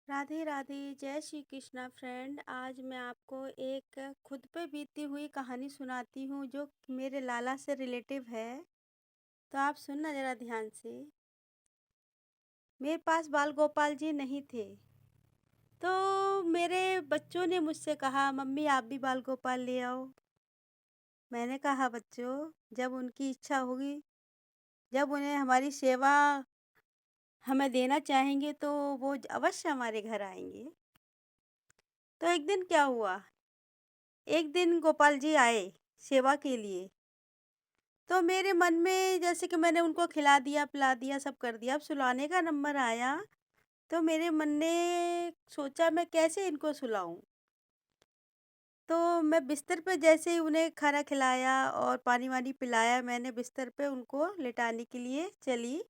राधे राधे, जय श्री कृष्णा फ्रेंड। आज मैं आपको एक खुद पे बीती हुई कहानी सुनाती हूँ जो मेरे लाला से रिलेटिव है। तो आप सुनना ज़रा ध्यान से। मेरे पास बाल गोपाल जी नहीं थे, तो मेरे बच्चों ने मुझसे कहा मम्मी आप भी बाल गोपाल ले आओ। मैंने कहा बच्चों, जब उनकी इच्छा होगी, जब उन्हें हमारी सेवा हमें देना चाहेंगे तो वो अवश्य हमारे घर आएंगे। तो एक दिन क्या हुआ, एक दिन गोपाल जी आए सेवा के लिए। तो मेरे मन में जैसे कि मैंने उनको खिला दिया, पिला दिया, सब कर दिया। अब सुलाने का नंबर आया, तो मेरे मन ने सोचा मैं कैसे इनको सुलाऊँ। तो मैं बिस्तर पे जैसे ही उन्हें खाना खिलाया और पानी-वानी पिलाया, मैंने बिस्तर पे उनको लिटाने के लिए चली,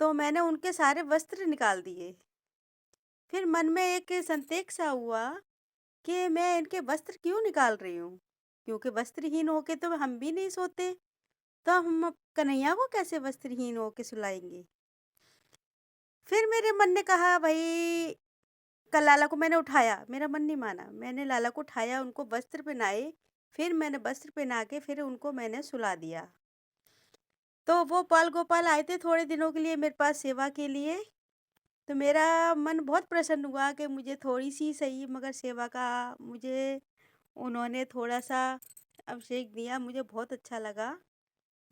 तो मैंने उनके सारे वस्त्र निकाल दिए। फिर मन में एक संदेह सा हुआ कि मैं इनके वस्त्र क्यों निकाल रही हूँ? क्योंकि वस्त्रहीन होके तो हम भी नहीं सोते। तो हम अब कन्हैया को कैसे वस्त्रहीन होके सुलाएंगे। फिर मेरे मन ने कहा भाई, कल लाला को मैंने उठाया, मेरा मन नहीं माना, मैंने लाला को उठाया, उनको वस्त्र पहनाए। फिर मैंने वस्त्र पहना के फिर उनको मैंने सुला दिया। तो वो बाल गोपाल आए थे थोड़े दिनों के लिए मेरे पास सेवा के लिए। तो मेरा मन बहुत प्रसन्न हुआ कि मुझे थोड़ी सी सही मगर सेवा का मुझे उन्होंने थोड़ा सा अभिषेक दिया। मुझे बहुत अच्छा लगा,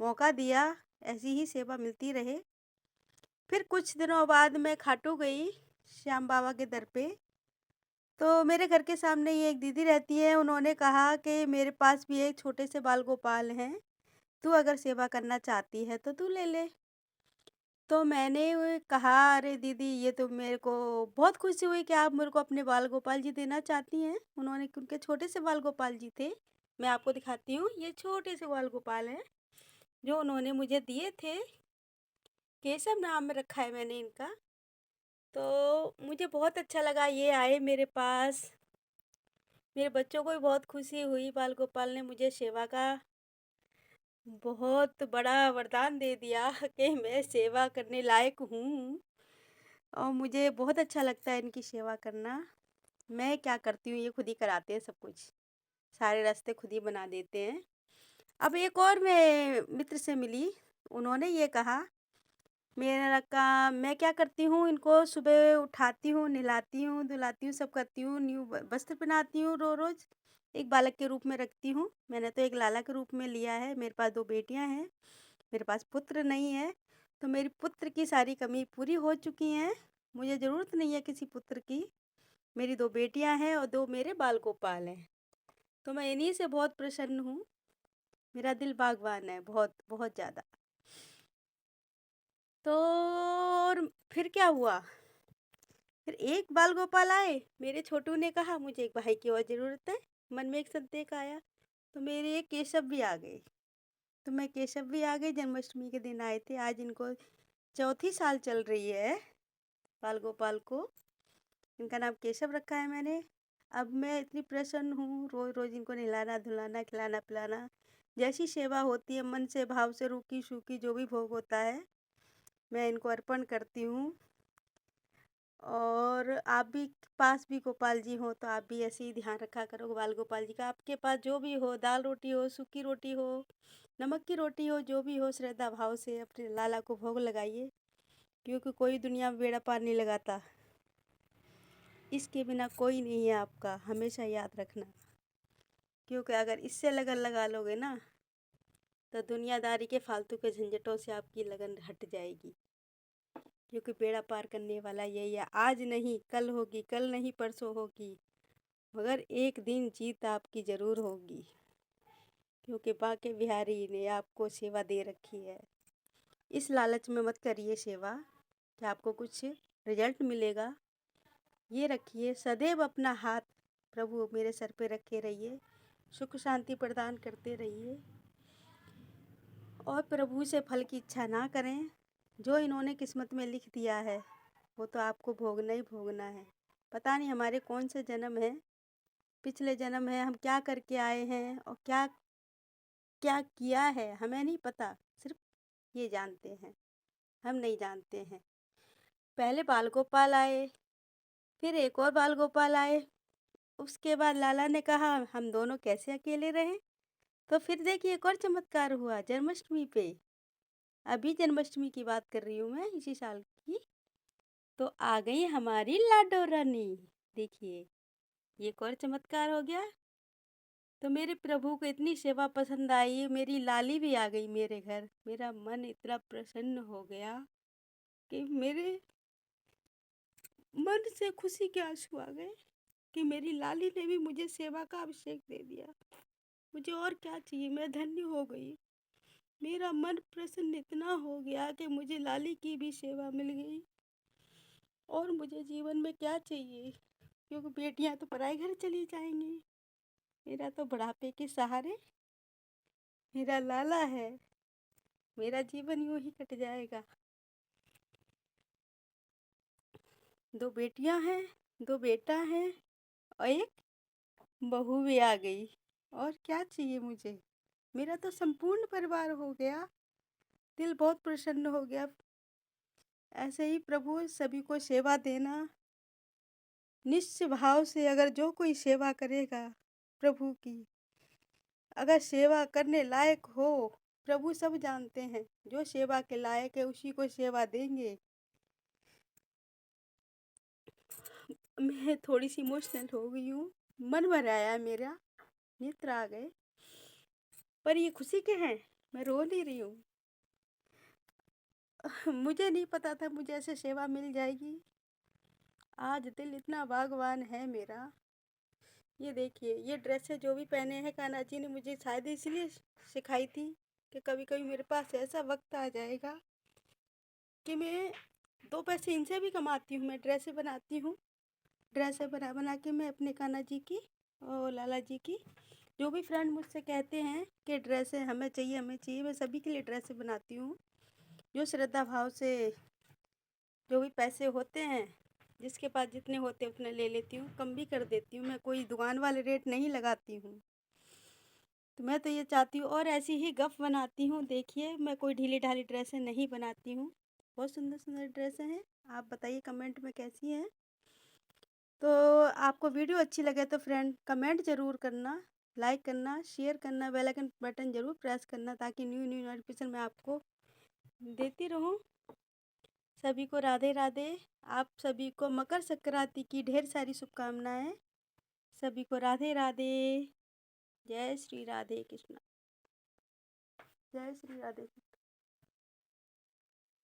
मौका दिया, ऐसी ही सेवा मिलती रहे। फिर कुछ दिनों बाद मैं खाटू गई श्याम बाबा के दर पे। तो मेरे घर के सामने ही एक दीदी रहती है, उन्होंने कहा कि मेरे पास भी एक छोटे से बाल गोपाल हैं, तू अगर सेवा करना चाहती है तो तू ले ले। तो मैंने वो कहा अरे दीदी, ये तो मेरे को बहुत खुशी हुई कि आप मेरे को अपने बाल गोपाल जी देना चाहती हैं। उन्होंने उनके छोटे से बाल गोपाल जी थे, मैं आपको दिखाती हूँ। ये छोटे से बाल गोपाल हैं जो उन्होंने मुझे दिए थे। केशव नाम रखा है मैंने इनका। तो मुझे बहुत अच्छा लगा ये आए मेरे पास। मेरे बच्चों को भी बहुत खुशी हुई, बाल गोपाल ने मुझे सेवा का बहुत बड़ा वरदान दे दिया कि मैं सेवा करने लायक हूँ। और मुझे बहुत अच्छा लगता है इनकी सेवा करना। मैं क्या करती हूँ, ये खुद ही कराते हैं सब कुछ, सारे रास्ते खुद ही बना देते हैं। अब एक और मैं मित्र से मिली, उन्होंने ये कहा मेरा काम मैं क्या करती हूँ, इनको सुबह उठाती हूँ, नहलाती हूँ, धुलाती हूँ, सब करती हूँ, न्यू वस्त्र पहनाती हूँ, रोज़ एक बालक के रूप में रखती हूँ। मैंने तो एक लाला के रूप में लिया है। मेरे पास 2 बेटियाँ हैं, मेरे पास पुत्र नहीं है। तो मेरी पुत्र की सारी कमी पूरी हो चुकी हैं, मुझे ज़रूरत नहीं है किसी पुत्र की। मेरी 2 बेटियाँ हैं और 2 मेरे बाल गोपाल हैं। तो मैं इन्हीं से बहुत प्रसन्न हूँ। मेरा दिल बागवान है बहुत, बहुत ज़्यादा। तो और फिर क्या हुआ, फिर एक बाल गोपाल आए, मेरे छोटू ने कहा मुझे एक भाई की और ज़रूरत है। मन में एक संदेह आया, तो मेरे एक केशव भी आ गए। तो मैं केशव भी आ गई, जन्माष्टमी के दिन आए थे। आज इनको चौथी साल चल रही है बाल गोपाल को। इनका नाम केशव रखा है मैंने। अब मैं इतनी प्रसन्न हूँ, रोज़ रोज़ इनको नहलाना धुलाना खिलाना पिलाना, जैसी सेवा होती है मन से भाव से, रूखी सूखी जो भी भोग होता है मैं इनको अर्पण करती हूँ। और आप भी पास भी गोपाल जी हो तो आप भी ऐसे ही ध्यान रखा करो बाल गोपाल जी का। आपके पास जो भी हो, दाल रोटी हो, सूखी रोटी हो, नमक की रोटी हो, जो भी हो, श्रद्धा भाव से अपने लाला को भोग लगाइए। क्योंकि कोई दुनिया में बेड़ा पार नहीं लगाता, इसके बिना कोई नहीं है आपका, हमेशा याद रखना। क्योंकि अगर इससे लगन लगा लोगे ना, तो दुनियादारी के फालतू के झंझटों से आपकी लगन हट जाएगी। क्योंकि बेड़ा पार करने वाला यही है, आज नहीं कल होगी, कल नहीं परसों होगी, मगर एक दिन जीत आपकी ज़रूर होगी। क्योंकि बांके बिहारी ने आपको सेवा दे रखी है। इस लालच में मत करिए सेवा कि आपको कुछ रिजल्ट मिलेगा। ये रखिए सदैव अपना हाथ प्रभु मेरे सर पे रखे रहिए, सुख शांति प्रदान करते रहिए और प्रभु से फल की इच्छा ना करें। जो इन्होंने किस्मत में लिख दिया है वो तो आपको भोगना ही भोगना है। पता नहीं हमारे कौन से जन्म हैं, पिछले जन्म है, हम क्या करके आए हैं और क्या क्या किया है हमें नहीं पता। सिर्फ ये जानते हैं, हम नहीं जानते हैं। पहले बाल गोपाल आए, फिर एक और बाल गोपाल आए। उसके बाद लाला ने कहा हम दोनों कैसे अकेले रहें। तो फिर देखिए एक और चमत्कार हुआ जन्माष्टमी पे। अभी जन्माष्टमी की बात कर रही हूँ मैं, इसी साल की। तो आ गई हमारी लाडो रानी। देखिए ये एक और चमत्कार हो गया। तो मेरे प्रभु को इतनी सेवा पसंद आई, मेरी लाली भी आ गई मेरे घर। मेरा मन इतना प्रसन्न हो गया कि मेरे मन से खुशी के आंसू आ गए कि मेरी लाली ने भी मुझे सेवा का अभिषेक दे दिया। मुझे और क्या चाहिए, मैं धन्य हो गई। मेरा मन प्रसन्न इतना हो गया कि मुझे लाली की भी सेवा मिल गई। और मुझे जीवन में क्या चाहिए, क्योंकि बेटियां तो पराए घर चली जाएंगी। मेरा तो बुढ़ापे के सहारे मेरा लाला है। मेरा जीवन यूं ही कट जाएगा। दो बेटियां हैं, दो बेटा है और एक बहू भी आ गई। और क्या चाहिए मुझे, मेरा तो संपूर्ण परिवार हो गया। दिल बहुत प्रसन्न हो गया। ऐसे ही प्रभु सभी को सेवा देना, निश्चय भाव से। अगर जो कोई सेवा करेगा प्रभु की, अगर सेवा करने लायक हो, प्रभु सब जानते हैं, जो सेवा के लायक है उसी को सेवा देंगे। मैं थोड़ी सी इमोशनल हो गई हूँ, मन भर आया मेरा, नेत्र आ गए। पर ये खुशी के हैं, मैं रो नहीं रही हूँ। मुझे नहीं पता था मुझे ऐसे सेवा मिल जाएगी। आज दिल इतना भगवान है मेरा। ये देखिए ये ड्रेसें जो भी पहने हैं कान्हा जी ने मुझे शायद इसलिए सिखाई थी कि कभी कभी मेरे पास ऐसा वक्त आ जाएगा कि मैं दो पैसे इनसे भी कमाती हूँ। मैं ड्रेसें बनाती हूँ, ड्रेसें बना बना के मैं अपने कान्हा जी की और लाला जी की, जो भी फ्रेंड मुझसे कहते हैं कि ड्रेसें हमें चाहिए हमें चाहिए, मैं सभी के लिए ड्रेसें बनाती हूँ। जो श्रद्धा भाव से जो भी पैसे होते हैं, जिसके पास जितने होते हैं उतने ले लेती हूँ, कम भी कर देती हूँ। मैं कोई दुकान वाले रेट नहीं लगाती हूँ। तो मैं तो ये चाहती हूँ और ऐसी ही गफ बनाती हूँ। देखिए मैं कोई ढीली ढाली ड्रेसें नहीं बनाती हूँ, बहुत सुंदर सुंदर ड्रेसें हैं। आप बताइए कमेंट में कैसी हैं। तो आपको वीडियो अच्छी लगे तो फ्रेंड कमेंट ज़रूर करना, लाइक करना, शेयर करना, बेल आइकन बटन ज़रूर प्रेस करना, ताकि न्यू न्यू नोटिफिकेशन मैं आपको देती रहूँ। सभी को राधे राधे। आप सभी को मकर संक्रांति की ढेर सारी शुभकामनाएं। सभी को राधे राधे। जय श्री राधे कृष्णा। जय श्री राधे कृष्ण।